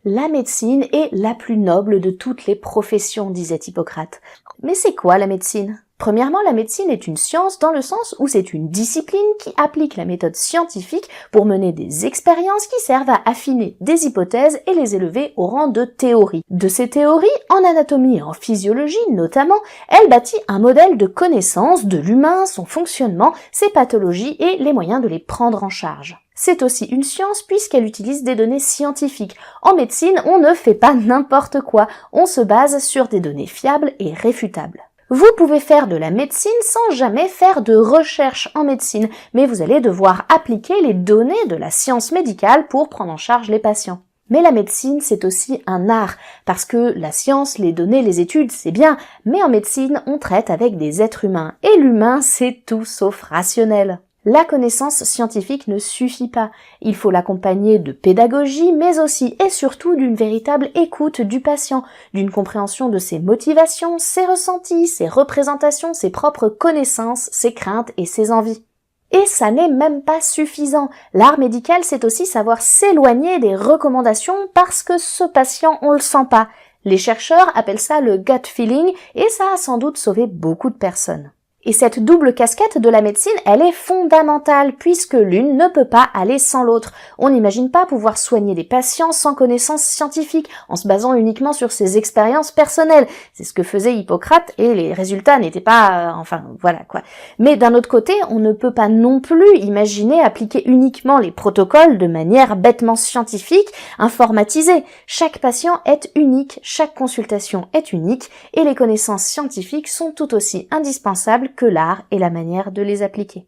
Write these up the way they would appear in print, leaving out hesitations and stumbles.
La médecine est la plus noble de toutes les professions, disait Hippocrate. Mais c'est quoi la médecine ? Premièrement, la médecine est une science dans le sens où c'est une discipline qui applique la méthode scientifique pour mener des expériences qui servent à affiner des hypothèses et les élever au rang de théories. De ces théories, en anatomie et en physiologie notamment, elle bâtit un modèle de connaissance de l'humain, son fonctionnement, ses pathologies et les moyens de les prendre en charge. C'est aussi une science puisqu'elle utilise des données scientifiques. En médecine, on ne fait pas n'importe quoi, on se base sur des données fiables et réfutables. Vous pouvez faire de la médecine sans jamais faire de recherche en médecine, mais vous allez devoir appliquer les données de la science médicale pour prendre en charge les patients. Mais la médecine, c'est aussi un art, parce que la science, les données, les études, c'est bien, mais en médecine, on traite avec des êtres humains, et l'humain, c'est tout sauf rationnel. La connaissance scientifique ne suffit pas. Il faut l'accompagner de pédagogie, mais aussi et surtout d'une véritable écoute du patient, d'une compréhension de ses motivations, ses ressentis, ses représentations, ses propres connaissances, ses craintes et ses envies. Et ça n'est même pas suffisant. L'art médical, c'est aussi savoir s'éloigner des recommandations parce que ce patient, on le sent pas. Les chercheurs appellent ça le gut feeling et ça a sans doute sauvé beaucoup de personnes. Et cette double casquette de la médecine, elle est fondamentale puisque l'une ne peut pas aller sans l'autre. On n'imagine pas pouvoir soigner des patients sans connaissances scientifiques, en se basant uniquement sur ses expériences personnelles. C'est ce que faisait Hippocrate et les résultats n'étaient pas... voilà quoi. Mais d'un autre côté, on ne peut pas non plus imaginer appliquer uniquement les protocoles de manière bêtement scientifique, informatisée. Chaque patient est unique, chaque consultation est unique et les connaissances scientifiques sont tout aussi indispensables que l'art et la manière de les appliquer.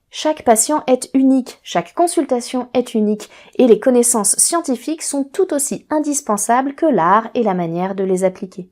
Chaque patient est unique, chaque consultation est unique, et les connaissances scientifiques sont tout aussi indispensables que l'art et la manière de les appliquer.